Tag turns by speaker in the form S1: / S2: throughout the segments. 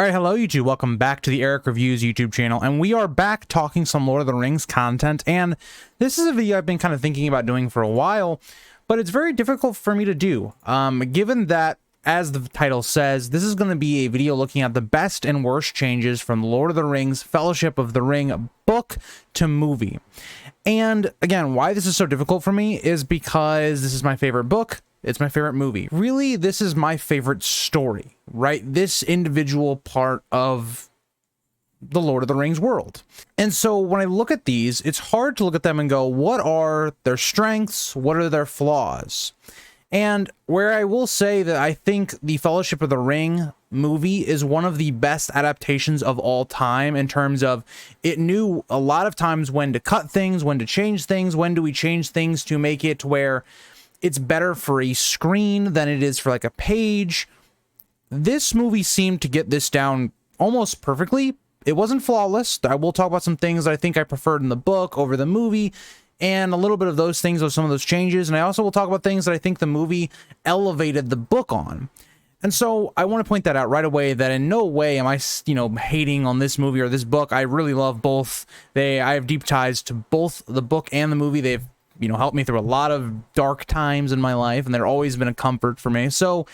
S1: All right, hello YouTube. Welcome back to the Eric Reviews YouTube channel, and we are back talking some Lord of the Rings content. And this is a video I've been kind of thinking about doing for a while, but it's very difficult for me to do, given that, as the title says, this is going to be a video looking at the best and worst changes from Lord of the Rings Fellowship of the Ring book to movie. And again, why this is so difficult for me is because this is my favorite book. It's my favorite movie. Really, this is my favorite story, right? This individual part of the Lord of the Rings world. And so when I look at these, it's hard to look at them and go, what are their strengths? What are their flaws? And where I will say that I think the Fellowship of the Ring movie is one of the best adaptations of all time in terms of it knew a lot of times when to cut things, when to change things, when do we change things to make it to where it's better for a screen than it is for like a page. This movie seemed to get this down almost perfectly. It wasn't flawless. I will talk about some things that I think I preferred in the book over the movie, and a little bit of those things, of some of those changes. And I also will talk about things that I think the movie elevated the book on. And so I want to point that out right away, that in no way am I, hating on this movie or this book. I really love both. I have deep ties to both the book and the movie. They've helped me through a lot of dark times in my life, and they're always been a comfort for me. So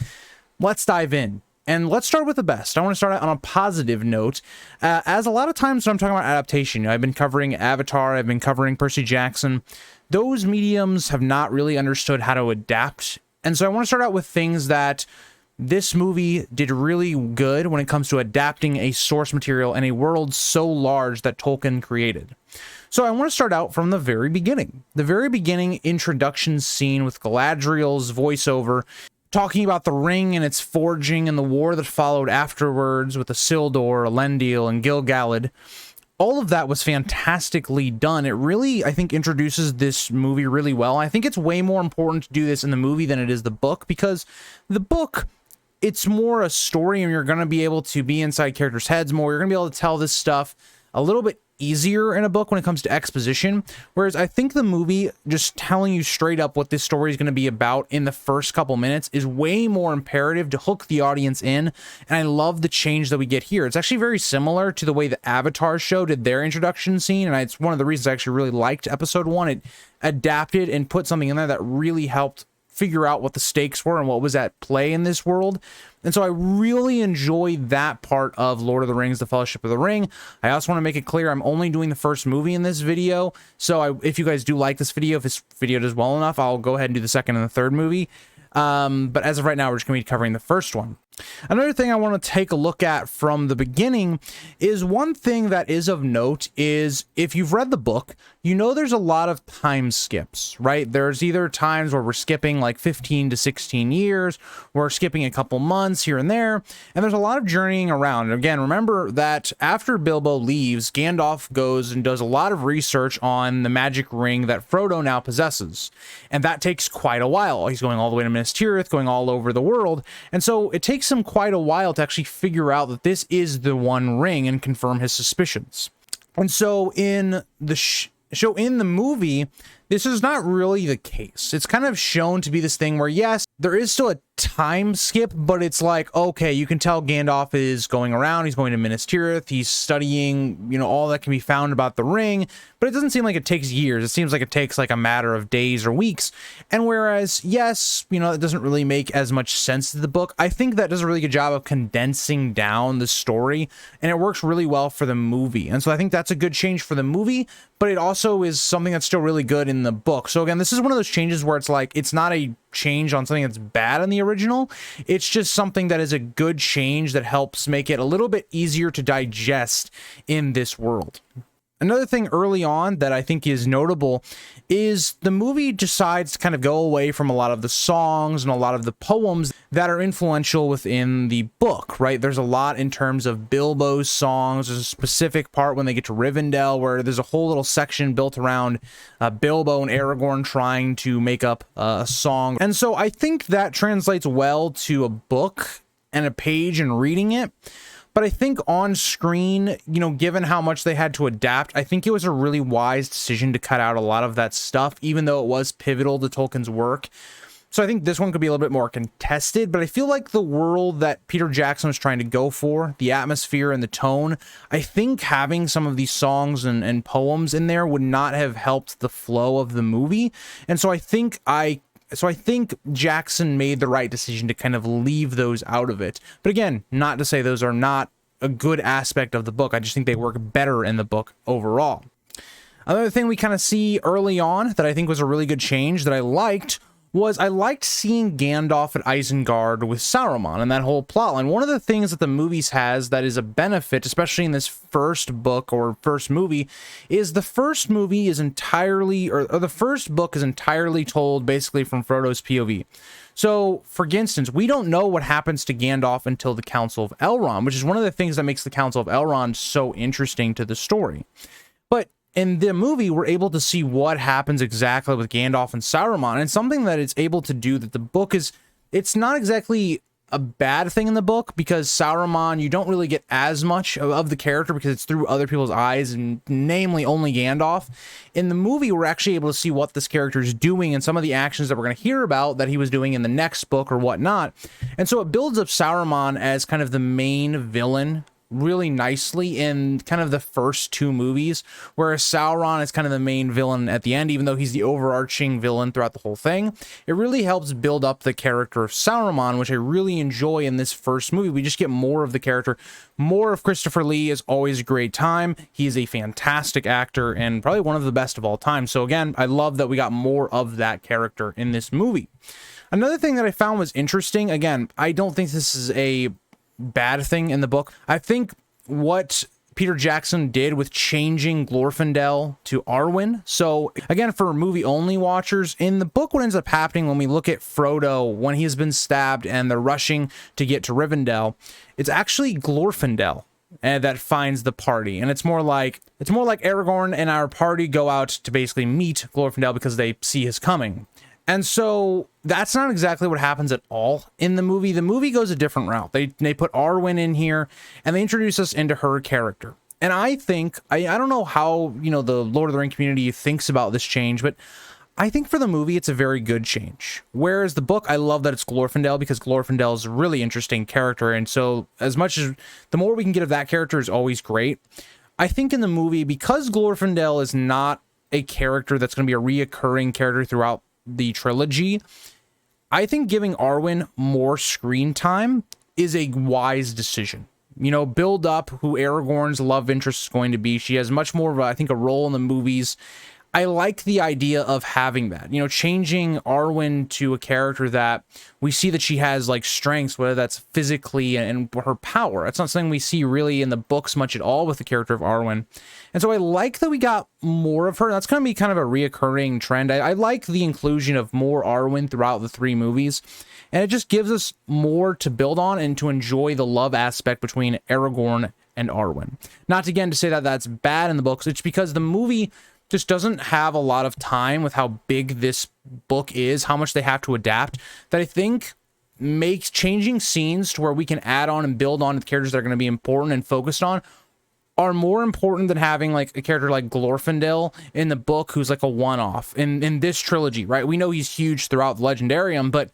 S1: let's dive in. And let's start with the best. I want to start out on a positive note. As a lot of times when I'm talking about adaptation, I've been covering Avatar, I've been covering Percy Jackson. Those mediums have not really understood how to adapt. And so I want to start out with things that this movie did really good when it comes to adapting a source material and a world so large that Tolkien created. So I want to start out from the very beginning. The very beginning introduction scene with Galadriel's voiceover, talking about the ring and its forging and the war that followed afterwards with Isildur, Elendil, and Gil-galad. All of that was fantastically done. It really, I think, introduces this movie really well. I think it's way more important to do this in the movie than it is the book, because the book, it's more a story and you're going to be able to be inside characters' heads more. You're going to be able to tell this stuff a little bit easier in a book when it comes to exposition, whereas I think the movie just telling you straight up what this story is going to be about in the first couple minutes is way more imperative to hook the audience in. And I love the change that we get here. It's actually very similar to the way the Avatar show did their introduction scene, and it's one of the reasons I actually really liked episode 1. It adapted and put something in there that really helped figure out what the stakes were and what was at play in this world. And so I really enjoy that part of Lord of the Rings, The Fellowship of the Ring. I also want to make it clear I'm only doing the first movie in this video. So if you guys do like this video, if this video does well enough, I'll go ahead and do the second and the third movie. But as of right now, we're just going to be covering the first one. Another thing I want to take a look at from the beginning is one thing that is of note is if you've read the book, there's a lot of time skips, right? There's either times where we're skipping like 15 to 16 years, we're skipping a couple months here and there, and there's a lot of journeying around. And again, remember that after Bilbo leaves, Gandalf goes and does a lot of research on the magic ring that Frodo now possesses. And that takes quite a while. He's going all the way to Minas Tirith, going all over the world. And so it takes him quite a while to actually figure out that this is the one ring and confirm his suspicions. And so in the in the movie, this is not really the case. It's kind of shown to be this thing where, yes, there is still a time skip, but it's like, okay, you can tell Gandalf is going around, he's going to Minas Tirith, he's studying, all that can be found about the ring, but it doesn't seem like it takes years. It seems like it takes like a matter of days or weeks. And whereas, yes, it doesn't really make as much sense to the book, I think that does a really good job of condensing down the story, and it works really well for the movie. And so I think that's a good change for the movie, but it also is something that's still really good in the book. So again, this is one of those changes where it's like, it's not a change on something that's bad in the original. It's just something that is a good change that helps make it a little bit easier to digest in this world. Another thing early on that I think is notable is the movie decides to kind of go away from a lot of the songs and a lot of the poems that are influential within the book, right? There's a lot in terms of Bilbo's songs. There's a specific part when they get to Rivendell where there's a whole little section built around Bilbo and Aragorn trying to make up a song. And so I think that translates well to a book and a page and reading it. But I think on screen, given how much they had to adapt, I think it was a really wise decision to cut out a lot of that stuff, even though it was pivotal to Tolkien's work. So I think this one could be a little bit more contested, but I feel like the world that Peter Jackson was trying to go for, the atmosphere and the tone, I think having some of these songs and poems in there would not have helped the flow of the movie. And so I think Jackson made the right decision to kind of leave those out of it. But again, not to say those are not a good aspect of the book. I just think they work better in the book overall. Another thing we kind of see early on that I think was a really good change that I liked was I liked seeing Gandalf at Isengard with Saruman and that whole plotline. One of the things that the movies has that is a benefit, especially in this first book or first movie, is the first movie is entirely, or the first book is entirely told basically from Frodo's POV. So, for instance, we don't know what happens to Gandalf until the Council of Elrond, which is one of the things that makes the Council of Elrond so interesting to the story. But in the movie, we're able to see what happens exactly with Gandalf and Saruman, and something that it's able to do that the book is, it's not exactly a bad thing in the book, because Saruman, you don't really get as much of the character because it's through other people's eyes, and namely only Gandalf. In the movie, we're actually able to see what this character is doing and some of the actions that we're going to hear about that he was doing in the next book or whatnot. And so it builds up Saruman as kind of the main villain really nicely in kind of the first two movies, whereas Sauron is kind of the main villain at the end, even though he's the overarching villain throughout the whole thing. It really helps build up the character of Saruman, which I really enjoy in this first movie. We just get more of the character. More of Christopher Lee is always a great time. He is a fantastic actor and probably one of the best of all time. So again, I love that we got more of that character in this movie. Another thing that I found was interesting, again, I don't think this is a bad thing in the book. I think what Peter Jackson did with changing Glorfindel to Arwen. So again, for movie only watchers, in the book, what ends up happening when we look at Frodo when he has been stabbed and they're rushing to get to Rivendell, it's actually Glorfindel that finds the party, and it's more like Aragorn and our party go out to basically meet Glorfindel because they see his coming. And so that's not exactly what happens at all in the movie. The movie goes a different route. They put Arwen in here and they introduce us into her character. And I think, I don't know how, the Lord of the Rings community thinks about this change, but I think for the movie, it's a very good change. Whereas the book, I love that it's Glorfindel because Glorfindel is a really interesting character. And so as much as the more we can get of that character is always great. I think in the movie, because Glorfindel is not a character that's going to be a reoccurring character throughout the trilogy, I think giving Arwen more screen time is a wise decision. Build up who Aragorn's love interest is going to be. She has much more of, I think, a role in the movies. I like the idea of having that, changing Arwen to a character that we see that she has like strengths, whether that's physically and her power. That's not something we see really in the books much at all with the character of Arwen. And so I like that we got more of her. That's going to be kind of a reoccurring trend. I like the inclusion of more Arwen throughout the three movies. And it just gives us more to build on and to enjoy the love aspect between Aragorn and Arwen. Not again to say that that's bad in the books. It's because the movie just doesn't have a lot of time with how big this book is, how much they have to adapt, that I think makes changing scenes to where we can add on and build on the characters that are going to be important and focused on are more important than having like a character like Glorfindel in the book who's like a one-off in this trilogy, right? We know he's huge throughout the Legendarium, but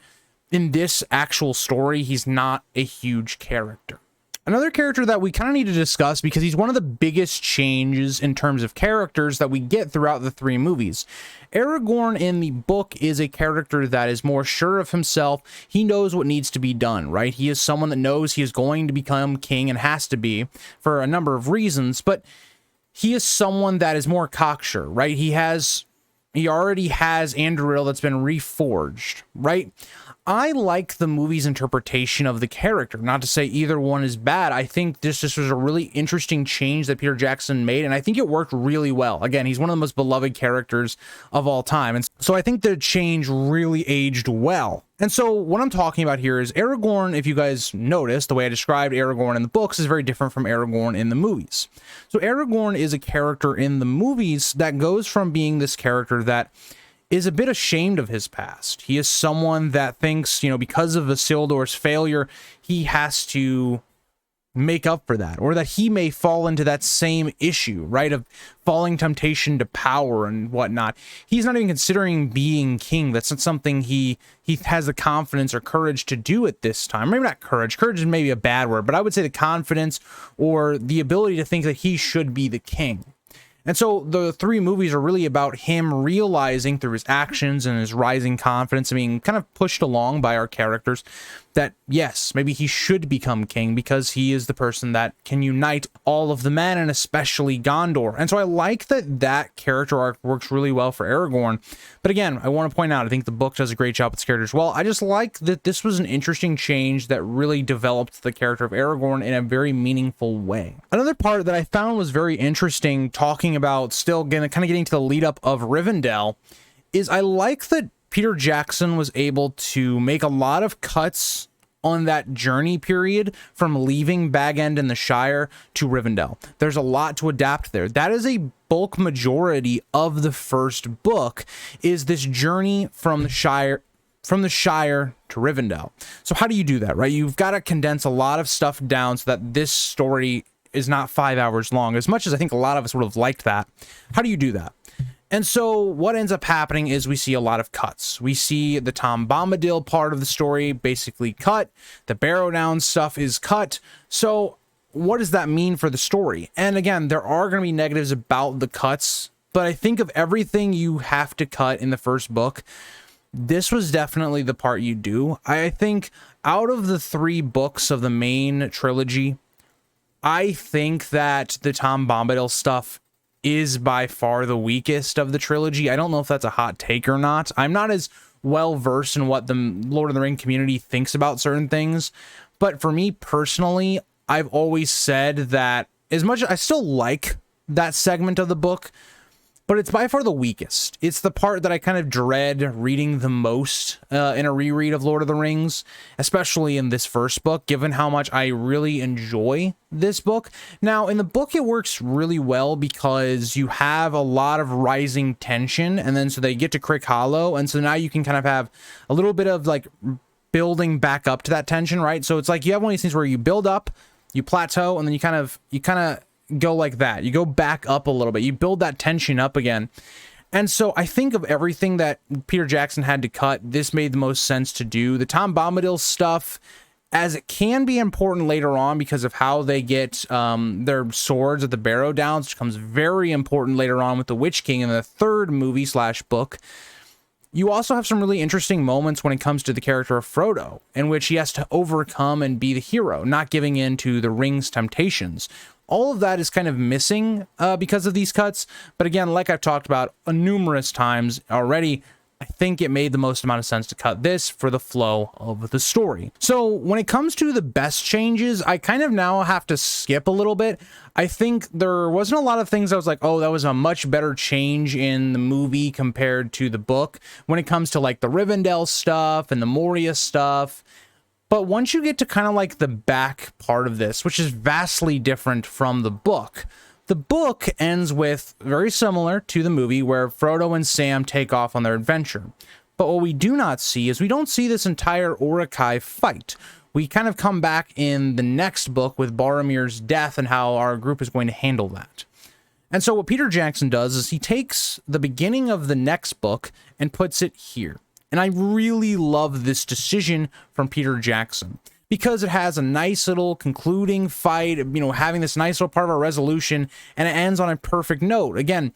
S1: in this actual story, he's not a huge character. Another character that we kind of need to discuss because he's one of the biggest changes in terms of characters that we get throughout the three movies. Aragorn in the book is a character that is more sure of himself. He knows what needs to be done, right? He is someone that knows he is going to become king and has to be for a number of reasons, but he is someone that is more cocksure, right? He already has Anduril that's been reforged, right? I like the movie's interpretation of the character. Not to say either one is bad. I think this just was a really interesting change that Peter Jackson made, and I think it worked really well. Again, he's one of the most beloved characters of all time, and so I think the change really aged well. And so what I'm talking about here is Aragorn, if you guys noticed, the way I described Aragorn in the books is very different from Aragorn in the movies. So Aragorn is a character in the movies that goes from being this character that is a bit ashamed of his past. He is someone that thinks, because of Isildur's failure, he has to make up for that, or that he may fall into that same issue, right, of falling temptation to power and whatnot. He's not even considering being king. That's not something he has the confidence or courage to do at this time. Maybe not courage. Courage is maybe a bad word, but I would say the confidence or the ability to think that he should be the king. And so the three movies are really about him realizing through his actions and his rising confidence and being kind of pushed along by our characters that, yes, maybe he should become king because he is the person that can unite all of the men and especially Gondor. And so I like that that character arc works really well for Aragorn. But again, I want to point out, I think the book does a great job with this character as well. I just like that this was an interesting change that really developed the character of Aragorn in a very meaningful way. Another part that I found was very interesting, talking about still kind of getting to the lead up of Rivendell, is I like that Peter Jackson was able to make a lot of cuts on that journey period from leaving Bag End in the Shire to Rivendell. There's a lot to adapt there. That is a bulk majority of the first book, is this journey from the Shire to Rivendell. So how do you do that, right? You've got to condense a lot of stuff down so that this story is not 5 hours long, as much as I think a lot of us would have liked that. How do you do that? And so what ends up happening is we see a lot of cuts. We see the Tom Bombadil part of the story basically cut. The Barrow Down stuff is cut. So what does that mean for the story? And again, there are going to be negatives about the cuts, but I think of everything you have to cut in the first book, this was definitely the part you do. I think out of the 3 books of the main trilogy, I think that the Tom Bombadil stuff is by far the weakest of the trilogy. I don't know if that's a hot take or not. I'm not as well versed in what the Lord of the Ring community thinks about certain things, but for me personally, I've always said that as much as I still like that segment of the book, but it's by far the weakest. It's the part that I kind of dread reading the most in a reread of Lord of the Rings, especially in this first book, given how much I really enjoy this book. Now, in the book, it works really well because you have a lot of rising tension, and then so they get to Crick Hollow, and so now you can kind of have a little bit of like building back up to that tension, right? So it's like you have one of these things where you build up, you plateau, and then you kind of go like that. You go back up a little bit. You build that tension up again. And so I think of everything that Peter Jackson had to cut, this made the most sense to do. The Tom Bombadil stuff, as it can be important later on because of how they get their swords at the Barrow Downs, which becomes very important later on with the Witch King in the third movie / book. You also have some really interesting moments when it comes to the character of Frodo, in which he has to overcome and be the hero, not giving in to the ring's temptations. All of that is kind of missing because of these cuts. But again, like I've talked about numerous times already, I think it made the most amount of sense to cut this for the flow of the story. So when it comes to the best changes, I kind of now have to skip a little bit. I think there wasn't a lot of things I was like, oh, that was a much better change in the movie compared to the book when it comes to like the Rivendell stuff and the Moria stuff. But once you get to kind of like the back part of this, which is vastly different from the book ends with very similar to the movie where Frodo and Sam take off on their adventure. But what we do not see is we don't see this entire Uruk-hai fight. We kind of come back in the next book with Boromir's death and how our group is going to handle that. And so what Peter Jackson does is he takes the beginning of the next book and puts it here. And I really love this decision from Peter Jackson because it has a nice little concluding fight, having this nice little part of a resolution, and it ends on a perfect note. Again,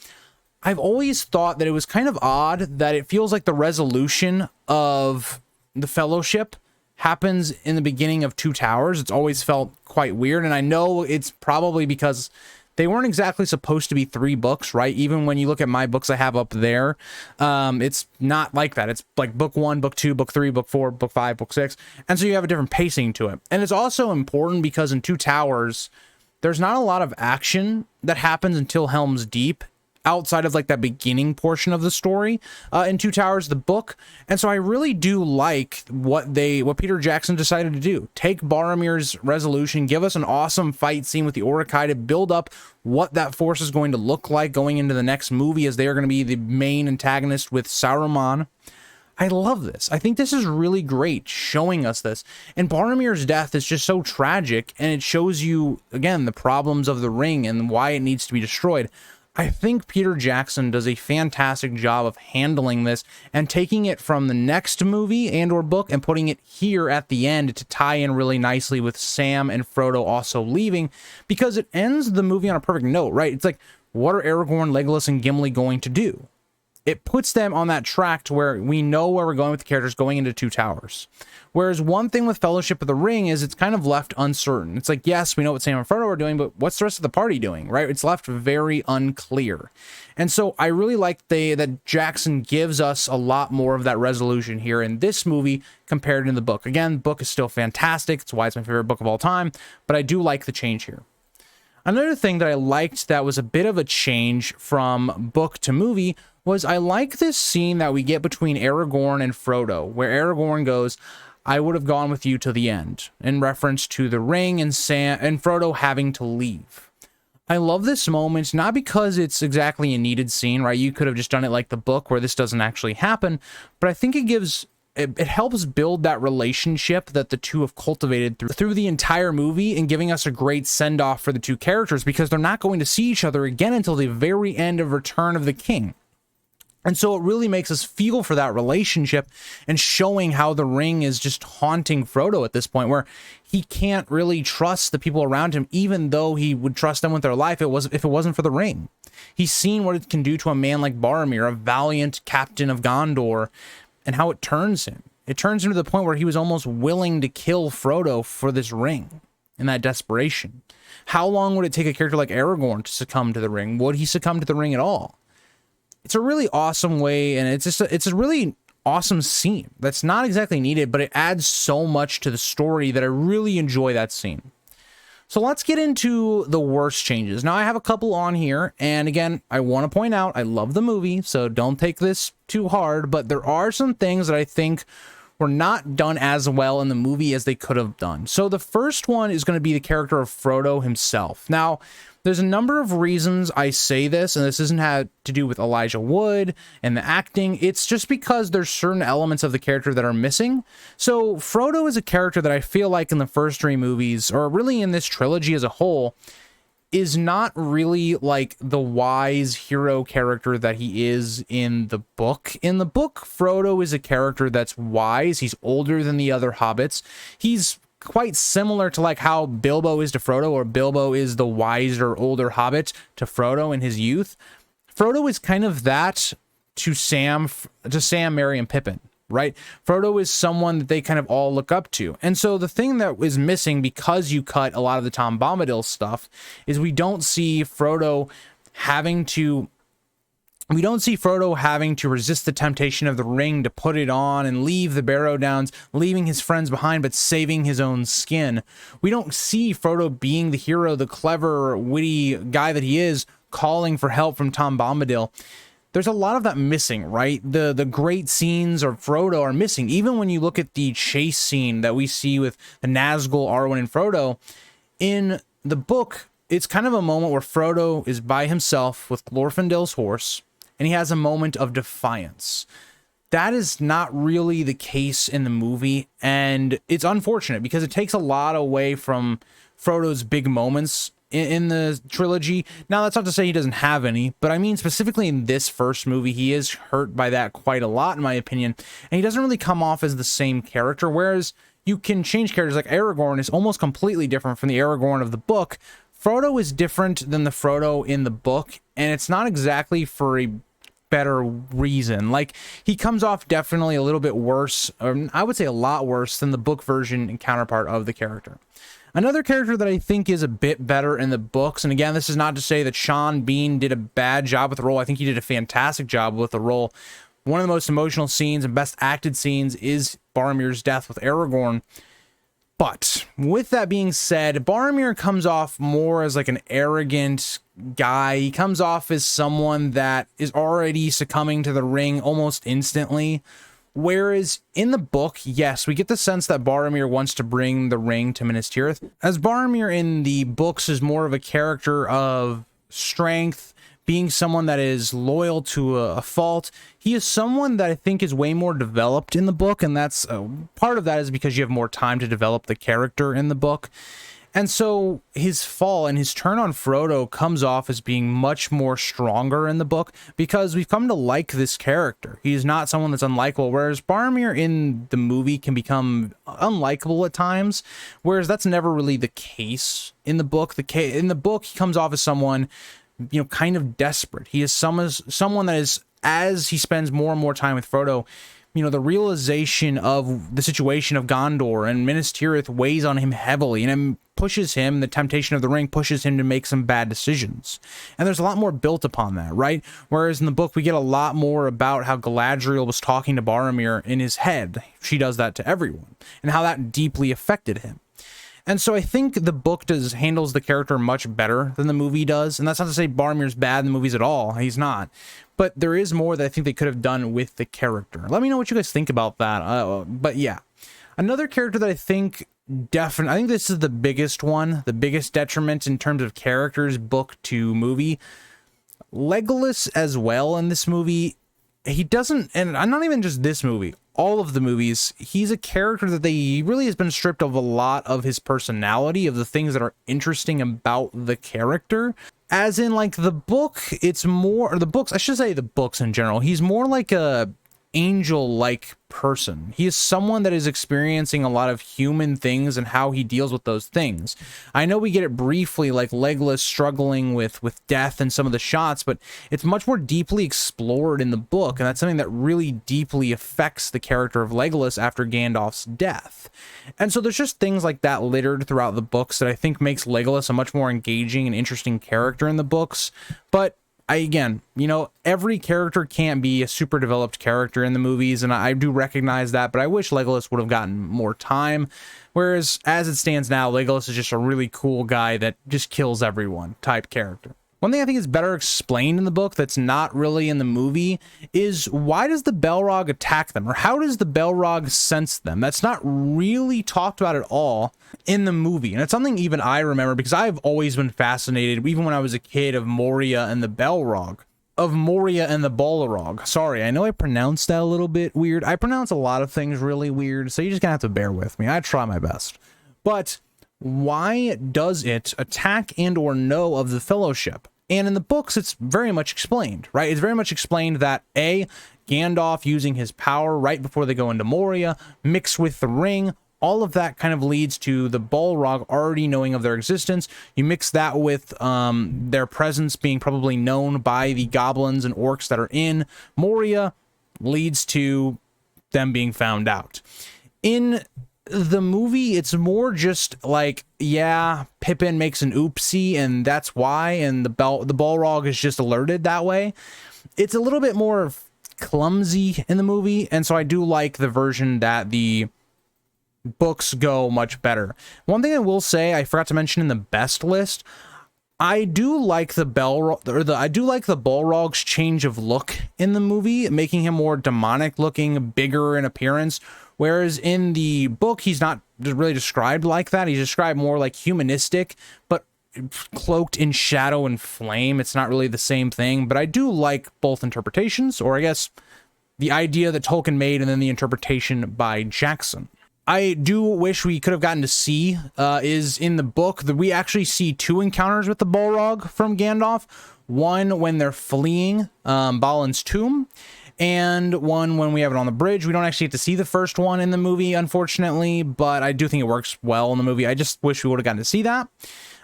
S1: I've always thought that it was kind of odd that it feels like the resolution of the Fellowship happens in the beginning of Two Towers. It's always felt quite weird, and I know it's probably because they weren't exactly supposed to be 3 books, right? Even when you look at my books I have up there, it's not like that. It's like book 1, book 2, book 3, book 4, book 5, book 6. And so you have a different pacing to it. And it's also important because in Two Towers, there's not a lot of action that happens until Helm's Deep, outside of like that beginning portion of the story in Two Towers, the book. And so I really do like what Peter Jackson decided to do. Take Boromir's resolution, give us an awesome fight scene with the Uruk-hai to build up what that force is going to look like going into the next movie, as they are going to be the main antagonist with Saruman. I love this. I think this is really great showing us this. And Boromir's death is just so tragic, and it shows you, again, the problems of the ring and why it needs to be destroyed. I think Peter Jackson does a fantastic job of handling this and taking it from the next movie and or book and putting it here at the end to tie in really nicely with Sam and Frodo also leaving, because it ends the movie on a perfect note, right? It's like, what are Aragorn, Legolas, and Gimli going to do? It puts them on that track to where we know where we're going with the characters going into Two Towers. Whereas one thing with Fellowship of the Ring is it's kind of left uncertain. It's like, yes, we know what Sam and Frodo are doing, but what's the rest of the party doing, right? It's left very unclear. And so I really like that Jackson gives us a lot more of that resolution here in this movie compared to the book. Again, the book is still fantastic. It's why it's my favorite book of all time, but I do like the change here. Another thing that I liked that was a bit of a change from book to movie was I like this scene that we get between Aragorn and Frodo, where Aragorn goes, "I would have gone with you to the end," in reference to the ring and Sam and Frodo having to leave. I love this moment, not because it's exactly a needed scene, right? You could have just done it like the book where this doesn't actually happen, but I think it helps build that relationship that the two have cultivated through the entire movie and giving us a great send-off for the two characters, because they're not going to see each other again until the very end of Return of the King. And so it really makes us feel for that relationship and showing how the ring is just haunting Frodo at this point, where he can't really trust the people around him, even though he would trust them with their life if it wasn't for the ring. He's seen what it can do to a man like Boromir, a valiant captain of Gondor, and how it turns him. It turns him to the point where he was almost willing to kill Frodo for this ring in that desperation. How long would it take a character like Aragorn to succumb to the ring? Would he succumb to the ring at all? It's a really awesome way, and it's a really awesome scene that's not exactly needed, but it adds so much to the story that I really enjoy that scene. So let's get into the worst changes. Now, I have a couple on here, and again, I want to point out, I love the movie, so don't take this too hard, but there are some things that I think were not done as well in the movie as they could have done. So the first one is going to be the character of Frodo himself. Now, there's a number of reasons I say this, and this isn't had to do with Elijah Wood and the acting. It's just because there's certain elements of the character that are missing. So Frodo is a character that I feel like in the first three movies, or really in this trilogy as a whole, is not really like the wise hero character that he is in the book. In the book, Frodo is a character that's wise. He's older than the other hobbits. He's quite similar to like how Bilbo is to Frodo, or Bilbo is the wiser older hobbit to Frodo in his youth. Frodo is kind of that to Sam, Merry, and Pippin, right? Frodo is someone that they kind of all look up to. And so the thing that is missing, because you cut a lot of the Tom Bombadil stuff, is we don't see Frodo having to resist the temptation of the ring to put it on and leave the Barrow Downs, leaving his friends behind, but saving his own skin. We don't see Frodo being the hero, the clever, witty guy that he is, calling for help from Tom Bombadil. There's a lot of that missing, right? The great scenes of Frodo are missing. Even when you look at the chase scene that we see with the Nazgul, Arwen, and Frodo, in the book, it's kind of a moment where Frodo is by himself with Glorfindel's horse, and he has a moment of defiance. That is not really the case in the movie, and it's unfortunate because it takes a lot away from Frodo's big moments in the trilogy. Now, that's not to say he doesn't have any, but I mean specifically in this first movie, he is hurt by that quite a lot, in my opinion, and he doesn't really come off as the same character, whereas you can change characters. Like Aragorn is almost completely different from the Aragorn of the book. Frodo is different than the Frodo in the book, and it's not exactly for a better reason. Like, he comes off definitely a little bit worse, or I would say a lot worse than the book version and counterpart of the character. Another character that I think is a bit better in the books, and again, this is not to say that Sean Bean did a bad job with the role. I think he did a fantastic job with the role. One of the most emotional scenes and best acted scenes is Boromir's death with Aragorn. But with that being said, Boromir comes off more as like an arrogant guy. He comes off as someone that is already succumbing to the ring almost instantly. Whereas in the book, yes, we get the sense that Boromir wants to bring the ring to Minas Tirith, as Boromir in the books is more of a character of strength, being someone that is loyal to a fault. He is someone that I think is way more developed in the book, and that's part of that is because you have more time to develop the character in the book. And so his fall and his turn on Frodo comes off as being much more stronger in the book because we've come to like this character. He's not someone that's unlikable, whereas Boromir in the movie can become unlikable at times, whereas that's never really the case in the book. In the book, he comes off as someone, you know, kind of desperate. He is someone that is, as he spends more and more time with Frodo, you know, the realization of the situation of Gondor and Minas Tirith weighs on him heavily, and it pushes him, the temptation of the ring pushes him to make some bad decisions. And there's a lot more built upon that, right? Whereas in the book, we get a lot more about how Galadriel was talking to Boromir in his head. She does that to everyone, and how that deeply affected him. And so I think the book handles the character much better than the movie does. And that's not to say Boromir's bad in the movies at all. He's not. But there is more that I think they could have done with the character. Let me know what you guys think about that. But yeah, another character that I think I think this is the biggest one, the biggest detriment in terms of characters, book to movie. Legolas as well in this movie. He doesn't, and not even just this movie, all of the movies, he's a character that he really has been stripped of a lot of his personality, of the things that are interesting about the character. As in, like, the book, it's more, or the books, I should say the books in general, he's more like a angel-like person. He is someone that is experiencing a lot of human things and how he deals with those things. I know we get it briefly, like Legolas struggling with death and some of the shots, but it's much more deeply explored in the book, and that's something that really deeply affects the character of Legolas after Gandalf's death. And so there's just things like that littered throughout the books that I think makes Legolas a much more engaging and interesting character in the books. But again, you know, every character can't be a super developed character in the movies, and I do recognize that, but I wish Legolas would have gotten more time. Whereas, as it stands now, Legolas is just a really cool guy that just kills everyone type character. One thing I think is better explained in the book that's not really in the movie is why does the Balrog attack them? Or how does the Balrog sense them? That's not really talked about at all in the movie. And it's something even I remember because I've always been fascinated, even when I was a kid, of Moria and the Balrog. Of Moria and the Balrog. Sorry, I know I pronounced that a little bit weird. I pronounce a lot of things really weird, so you're just gonna have to bear with me. I try my best. But why does it attack and or know of the Fellowship? And in the books, it's very much explained, right? It's very much explained that Gandalf using his power right before they go into Moria, mixed with the ring, all of that kind of leads to the Balrog already knowing of their existence. You mix that with their presence being probably known by the goblins and orcs that are in Moria, leads to them being found out. In the movie, it's more just like, yeah, Pippin makes an oopsie and that's why, and the Balrog is just alerted that way. It's a little bit more clumsy in the movie, and so I do like the version that the books go much better. One thing I will say, I forgot to mention in the best list, I do like the Balrog's change of look in the movie, making him more demonic looking, bigger in appearance. Whereas in the book, he's not really described like that. He's described more like humanistic, but cloaked in shadow and flame. It's not really the same thing, but I do like both interpretations, or I guess the idea that Tolkien made and then the interpretation by Jackson. I do wish we could have gotten to see is in the book that we actually see two encounters with the Balrog from Gandalf. One when they're fleeing Balin's tomb, and one when we have it on the bridge. We don't actually get to see the first one in the movie, unfortunately, but I do think it works well in the movie. I just wish we would have gotten to see that.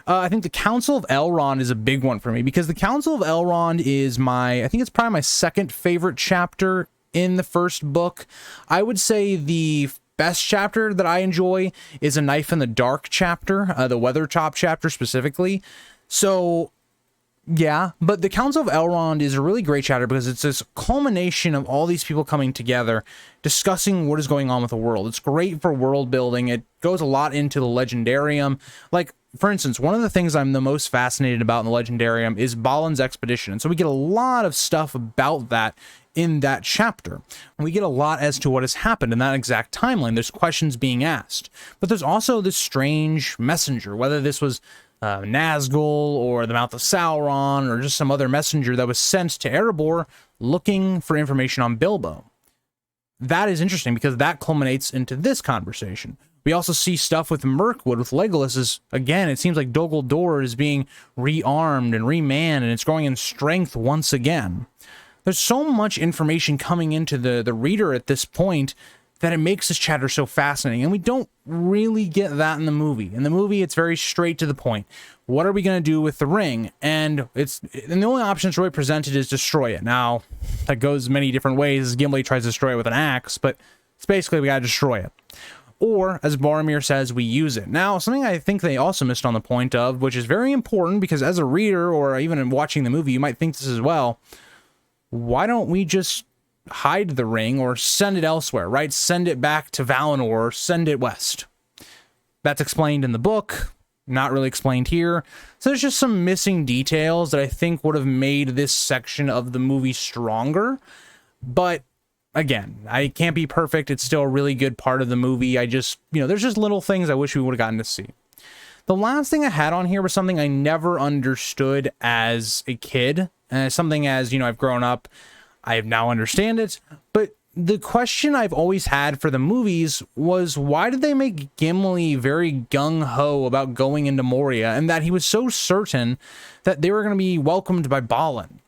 S1: I think the Council of Elrond is a big one for me, because the Council of Elrond is I think it's probably my second favorite chapter in the first book. I would say the best chapter that I enjoy is A Knife in the Dark chapter, the Weathertop chapter specifically. So yeah, but the Council of Elrond is a really great chapter because it's this culmination of all these people coming together, discussing what is going on with the world. It's great for world building. It goes a lot into the Legendarium. Like, for instance, one of the things I'm the most fascinated about in the Legendarium is Balin's expedition. And so we get a lot of stuff about that in that chapter. And we get a lot as to what has happened in that exact timeline. There's questions being asked. But there's also this strange messenger, whether this was Nazgul or the Mouth of Sauron or just some other messenger that was sent to Erebor looking for information on Bilbo. That is interesting because that culminates into this conversation. We also see stuff with Mirkwood, with Legolas, is, again, it seems like Dol Guldur is being rearmed and remanned, and it's growing in strength once again. There's so much information coming into the reader at this point that it makes this chapter so fascinating, and we don't really get that in the movie. In the movie, it's very straight to the point. What are we going to do with the ring? And the only option that's really presented is destroy it. Now, that goes many different ways. Gimli tries to destroy it with an axe, but it's basically we got to destroy it. Or, as Boromir says, we use it. Now, something I think they also missed on the point of, which is very important, because as a reader, or even in watching the movie, you might think this as well, why don't we just hide the ring or send it elsewhere, right? Send it back to Valinor, or send it west. That's explained in the book, not really explained here. So there's just some missing details that I think would have made this section of the movie stronger. But again, I can't be perfect. It's still a really good part of the movie. I just, there's just little things I wish we would have gotten to see. The last thing I had on here was something I never understood as a kid. And something as, I've grown up, I now understand it. But the question I've always had for the movies was, why did they make Gimli very gung-ho about going into Moria, and that he was so certain that they were going to be welcomed by Balin?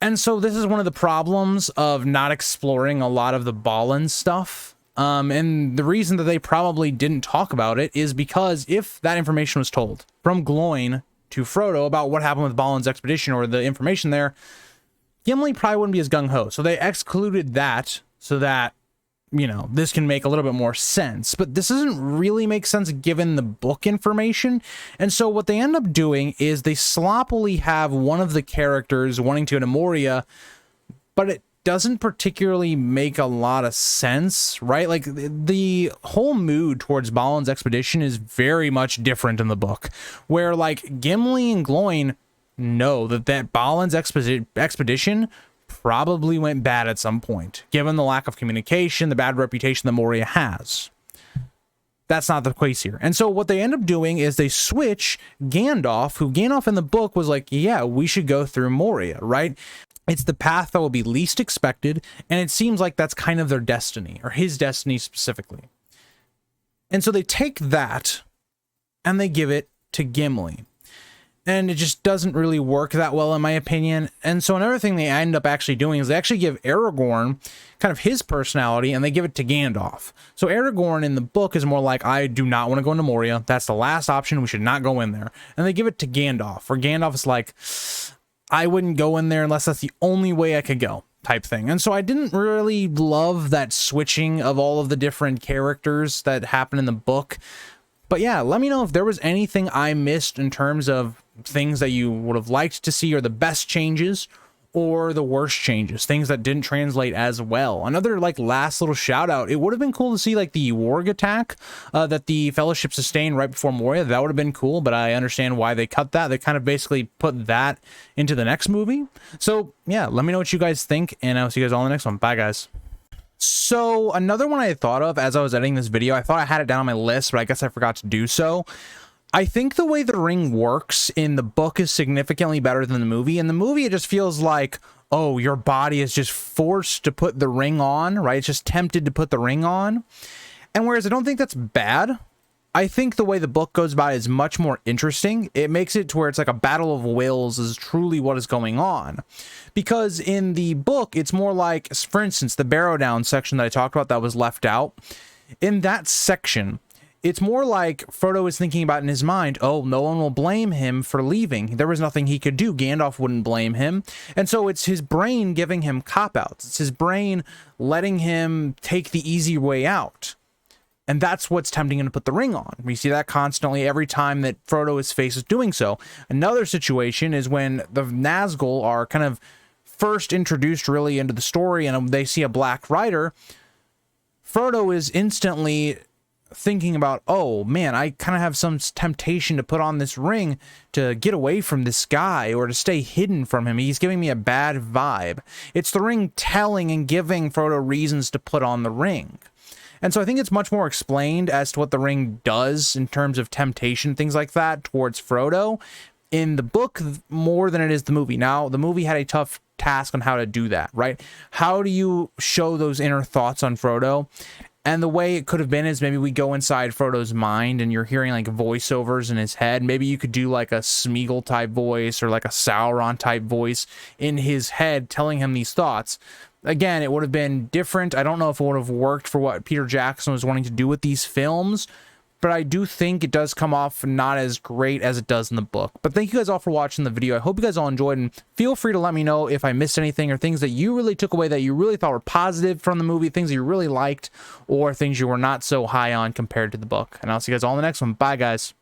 S1: And so this is one of the problems of not exploring a lot of the Balin stuff. And the reason that they probably didn't talk about it is because if that information was told from Gloin to Frodo about what happened with Balin's expedition, or the information there, Gimli probably wouldn't be as gung-ho. So they excluded that so that, this can make a little bit more sense. But this doesn't really make sense given the book information. And so what they end up doing is they sloppily have one of the characters wanting to go to Moria, but it doesn't particularly make a lot of sense, right? Like, the whole mood towards Balin's expedition is very much different in the book, where, like, Gimli and Gloin know that Balin's expedition probably went bad at some point, given the lack of communication, the bad reputation that Moria has. That's not the case here. And so what they end up doing is they switch Gandalf, who Gandalf in the book was like, yeah, we should go through Moria, right? It's the path that will be least expected, and it seems like that's kind of their destiny, or his destiny specifically. And so they take that, and they give it to Gimli. And it just doesn't really work that well, in my opinion. And so another thing they end up actually doing is they actually give Aragorn kind of his personality, and they give it to Gandalf. So Aragorn in the book is more like, I do not want to go into Moria. That's the last option. We should not go in there. And they give it to Gandalf, where Gandalf is like, I wouldn't go in there unless that's the only way I could go, type thing. And so I didn't really love that switching of all of the different characters that happen in the book. But yeah, let me know if there was anything I missed in terms of things that you would have liked to see, or the best changes, or the worst changes, things that didn't translate as well. Another last little shout out, it would have been cool to see the warg attack that the Fellowship sustained right before Moria. That would have been cool, but I understand why they cut that. They kind of basically put that into the next movie. So yeah, let me know what you guys think, and I'll see you guys all in the next one. Bye guys. So another one I thought of as I was editing this video, I thought I had it down on my list, but I guess I forgot to do so. I think the way the ring works in the book is significantly better than the movie. In the movie, it just feels like, oh, your body is just forced to put the ring on, right? It's just tempted to put the ring on. And whereas I don't think that's bad, I think the way the book goes about it is much more interesting. It makes it to where it's like a battle of wills is truly what is going on. Because in the book, it's more like, for instance, the Barrow Down section that I talked about that was left out. In that section, it's more like Frodo is thinking about in his mind, oh, no one will blame him for leaving. There was nothing he could do. Gandalf wouldn't blame him. And so it's his brain giving him cop-outs. It's his brain letting him take the easy way out. And that's what's tempting him to put the ring on. We see that constantly every time that Frodo is faced with doing so. Another situation is when the Nazgul are kind of first introduced really into the story, and they see a black rider. Frodo is instantly thinking about, oh man, I kind of have some temptation to put on this ring to get away from this guy, or to stay hidden from him. He's giving me a bad vibe. It's the ring telling and giving Frodo reasons to put on the ring. And so I think it's much more explained as to what the ring does in terms of temptation, things like that, towards Frodo in the book more than it is the movie. Now, the movie had a tough task on how to do that, right? How do you show those inner thoughts on Frodo? And the way it could have been is maybe we go inside Frodo's mind and you're hearing like voiceovers in his head. Maybe you could do like a Smeagol type voice or like a Sauron type voice in his head telling him these thoughts. Again, it would have been different. I don't know if it would have worked for what Peter Jackson was wanting to do with these films, but I do think it does come off not as great as it does in the book. But thank you guys all for watching the video. I hope you guys all enjoyed, and feel free to let me know if I missed anything or things that you really took away that you really thought were positive from the movie, things that you really liked, or things you were not so high on compared to the book. And I'll see you guys all in the next one. Bye, guys.